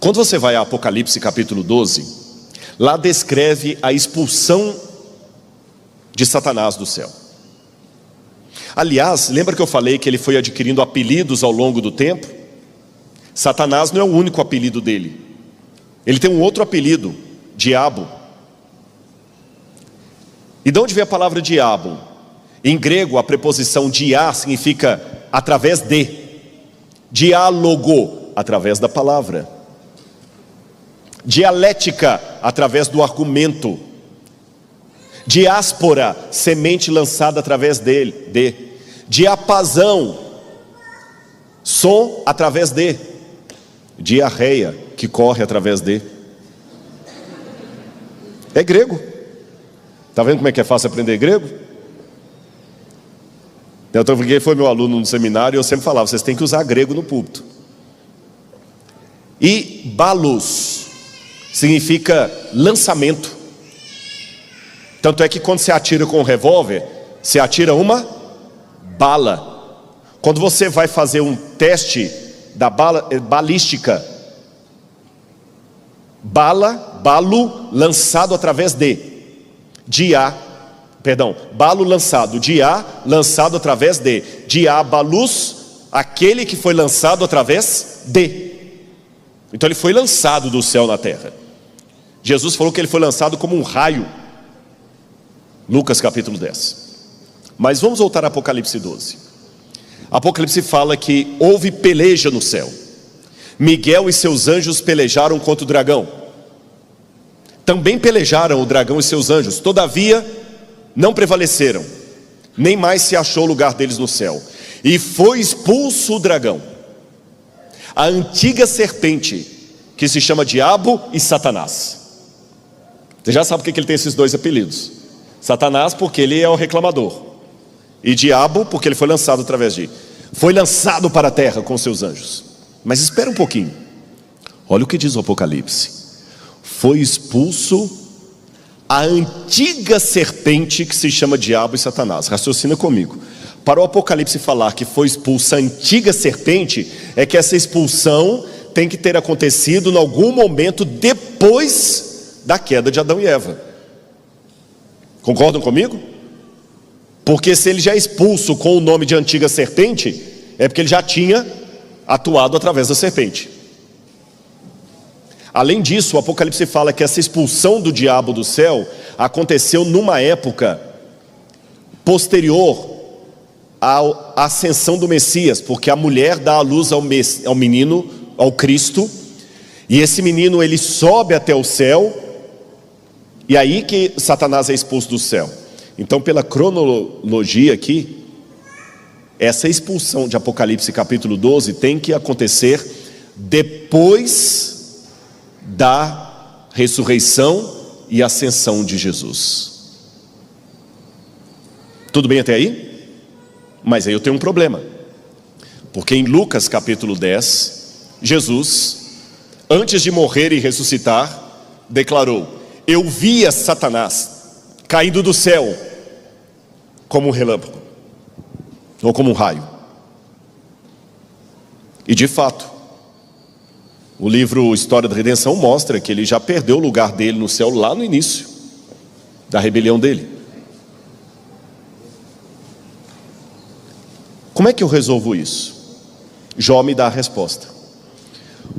Quando você vai a Apocalipse capítulo 12, lá descreve a expulsão de Satanás do céu. Aliás, lembra que eu falei que ele foi adquirindo apelidos ao longo do tempo? Satanás não é o único apelido dele. Ele tem um outro apelido, diabo. E de onde vem a palavra diabo? Em grego, a preposição dia significa através de. Diálogo, através da palavra. Dialética, através do argumento. Diáspora, semente lançada através dele. Diapasão, som através de. Diarreia, que corre através de. É grego. Está vendo como é que é fácil aprender grego? Então, porque foi meu aluno no seminário, eu sempre falava, vocês têm que usar grego no púlpito. E balos significa lançamento. Tanto é que quando você atira com um revólver, você atira uma bala. Quando você vai fazer um teste da balística, balo lançado através de. Balo lançado, lançado através de. Diabalus, aquele que foi lançado através de. Então ele foi lançado do céu na terra. Jesus falou que ele foi lançado como um raio. Lucas capítulo 10. Mas vamos voltar a Apocalipse 12. Apocalipse fala que houve peleja no céu. Miguel e seus anjos pelejaram contra o dragão. Também pelejaram o dragão e seus anjos, todavia não prevaleceram, nem mais se achou lugar deles no céu. E foi expulso o dragão, a antiga serpente, que se chama Diabo e Satanás. Você já sabe por que ele tem esses dois apelidos. Satanás porque ele é o reclamador, e Diabo porque ele foi lançado através de. Foi lançado para a terra com seus anjos. Mas espera um pouquinho. Olha o que diz o Apocalipse. Foi expulso a antiga serpente que se chama Diabo e Satanás. Raciocina comigo. Para o Apocalipse falar que foi expulsa a antiga serpente, é que essa expulsão tem que ter acontecido em algum momento depois da queda de Adão e Eva. Concordam comigo? Porque se ele já é expulso com o nome de antiga serpente, é porque ele já tinha atuado através da serpente. Além disso, o Apocalipse fala que essa expulsão do diabo do céu aconteceu numa época posterior à ascensão do Messias, porque a mulher dá à luz ao menino, ao Cristo, e esse menino ele sobe até o céu, e aí que Satanás é expulso do céu. Então, pela cronologia aqui, essa expulsão de Apocalipse capítulo 12 tem que acontecer depois da ressurreição e ascensão de Jesus. Tudo bem até aí? Mas aí eu tenho um problema, porque em Lucas capítulo 10, Jesus, antes de morrer e ressuscitar, declarou: eu via Satanás caindo do céu como um relâmpago, ou como um raio. E de fato, o livro História da Redenção mostra que ele já perdeu o lugar dele no céu lá no início da rebelião dele. Como é que eu resolvo isso? Jó me dá a resposta.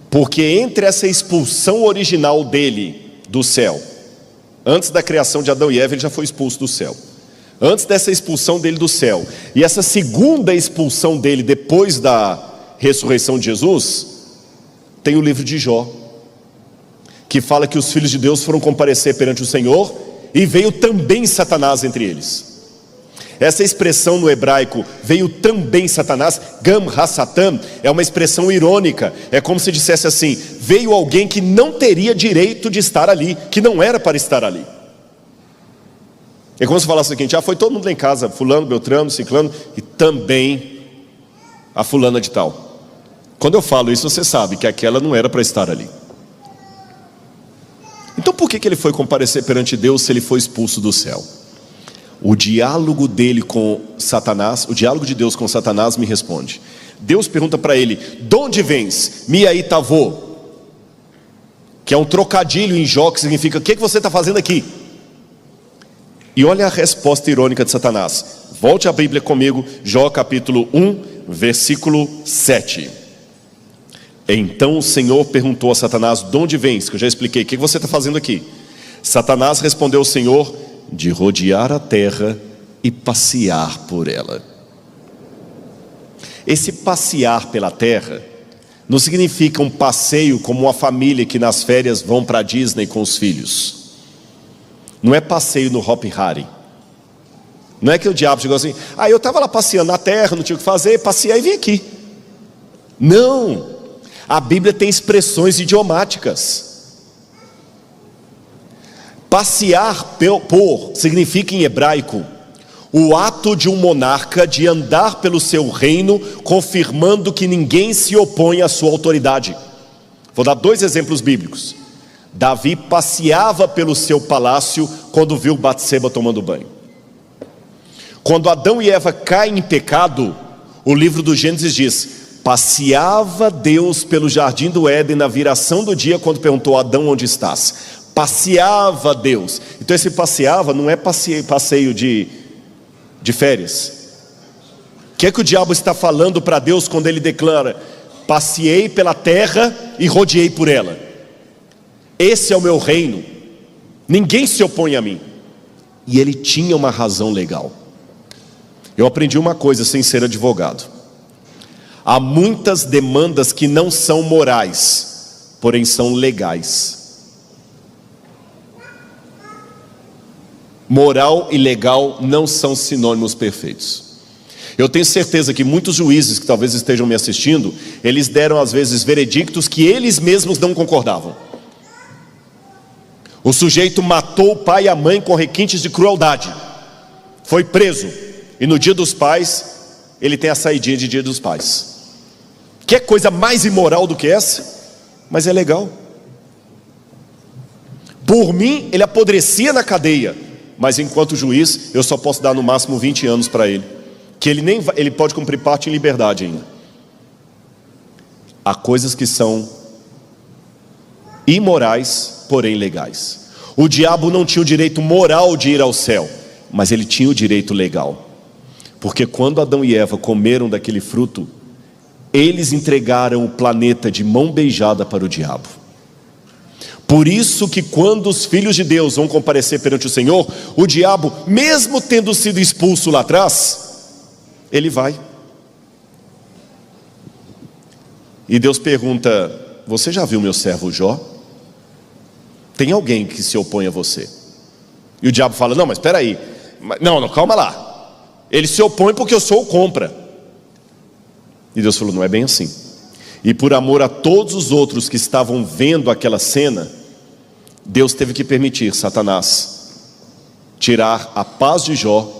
Porque entre essa expulsão original dele do céu, antes da criação de Adão e Eva, ele já foi expulso do céu. Antes dessa expulsão dele do céu, e essa segunda expulsão dele depois da ressurreição de Jesus, tem o livro de Jó, que fala que os filhos de Deus foram comparecer perante o Senhor, e veio também Satanás entre eles. Essa expressão no hebraico, veio também Satanás, Gam ha-Satan, é uma expressão irônica. É como se dissesse assim: veio alguém que não teria direito de estar ali, que não era para estar ali. É como se falasse o seguinte: foi todo mundo lá em casa, fulano, beltrano, ciclano, e também a fulana de tal. Quando eu falo isso, você sabe que aquela não era para estar ali. Então por que ele foi comparecer perante Deus se ele foi expulso do céu? O diálogo dele com Satanás, o diálogo de Deus com Satanás me responde. Deus pergunta para ele: de onde vens? Mi aí tavô. que é um trocadilho em Jó, que significa: o que você está fazendo aqui? E olha a resposta irônica de Satanás. Volte a Bíblia comigo, Jó capítulo 1, versículo 7. Então o Senhor perguntou a Satanás: de onde vens? Que eu já expliquei. O que você está fazendo aqui? Satanás respondeu ao Senhor: de rodear a terra e passear por ela. Esse passear pela terra não significa um passeio como uma família que nas férias vão para a Disney com os filhos. Não é passeio no Hop Harry. Não é que o diabo chegou assim: eu estava lá passeando na terra, não tinha o que fazer, passei e vim aqui. Não, a Bíblia tem expressões idiomáticas. Passear por significa em hebraico o ato de um monarca de andar pelo seu reino, confirmando que ninguém se opõe à sua autoridade. Vou dar 2 exemplos bíblicos. Davi passeava pelo seu palácio quando viu Batseba tomando banho. Quando Adão e Eva caem em pecado, o livro do Gênesis diz: passeava Deus pelo jardim do Éden na viração do dia, quando perguntou a Adão: onde estás? Passeava Deus. Então esse passeava não é passeio de férias. O que é que o diabo está falando para Deus quando ele declara: passeei pela terra e rodeei por ela? Esse é o meu reino, ninguém se opõe a mim. E ele tinha uma razão legal. Eu aprendi uma coisa sem ser advogado: há muitas demandas que não são morais, porém são legais. Moral e legal não são sinônimos perfeitos. Eu tenho certeza que muitos juízes que talvez estejam me assistindo, eles deram às vezes veredictos que eles mesmos não concordavam. O sujeito matou o pai e a mãe com requintes de crueldade, foi preso, e no dia dos pais ele tem a saidinha de dia dos pais. Que coisa mais imoral do que essa? Mas é legal. Por mim ele apodrecia na cadeia, mas enquanto juiz eu só posso dar no máximo 20 anos para ele, que ele pode cumprir parte em liberdade ainda. Há coisas que são imorais, porém legais. O diabo não tinha o direito moral de ir ao céu, mas ele tinha o direito legal, porque quando Adão e Eva comeram daquele fruto, eles entregaram o planeta de mão beijada para o diabo. Por isso que quando os filhos de Deus vão comparecer perante o Senhor, o diabo, mesmo tendo sido expulso lá atrás, ele vai. E Deus pergunta: você já viu meu servo Jó? Tem alguém que se opõe a você? E o diabo fala: não, mas espera aí, não, calma lá, ele se opõe porque eu sou o contra. E Deus falou: não é bem assim. E por amor a todos os outros que estavam vendo aquela cena, Deus teve que permitir Satanás tirar a paz de Jó,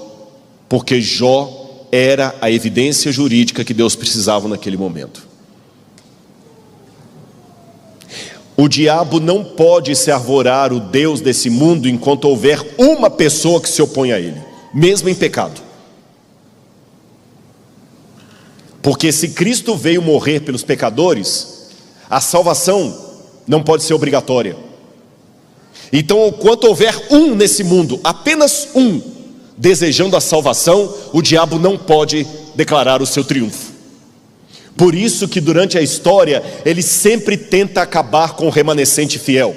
porque Jó era a evidência jurídica que Deus precisava naquele momento. O diabo não pode se arvorar o Deus desse mundo enquanto houver uma pessoa que se opõe a ele, mesmo em pecado. Porque se Cristo veio morrer pelos pecadores, a salvação não pode ser obrigatória. Então, enquanto houver um nesse mundo, apenas um, desejando a salvação, o diabo não pode declarar o seu triunfo. Por isso que durante a história, ele sempre tenta acabar com o remanescente fiel.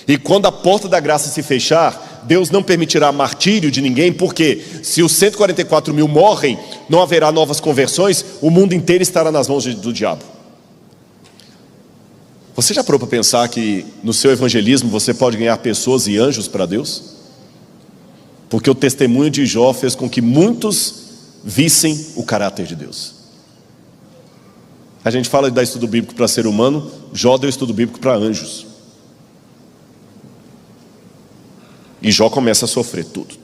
E quando a porta da graça se fechar, Deus não permitirá martírio de ninguém, porque se os 144 mil morrem, não haverá novas conversões, o mundo inteiro estará nas mãos do diabo. Você já parou para pensar que no seu evangelismo você pode ganhar pessoas e anjos para Deus? Porque o testemunho de Jó fez com que muitos vissem o caráter de Deus. A gente fala de dar estudo bíblico para ser humano, Jó deu estudo bíblico para anjos. E Jó começa a sofrer tudo.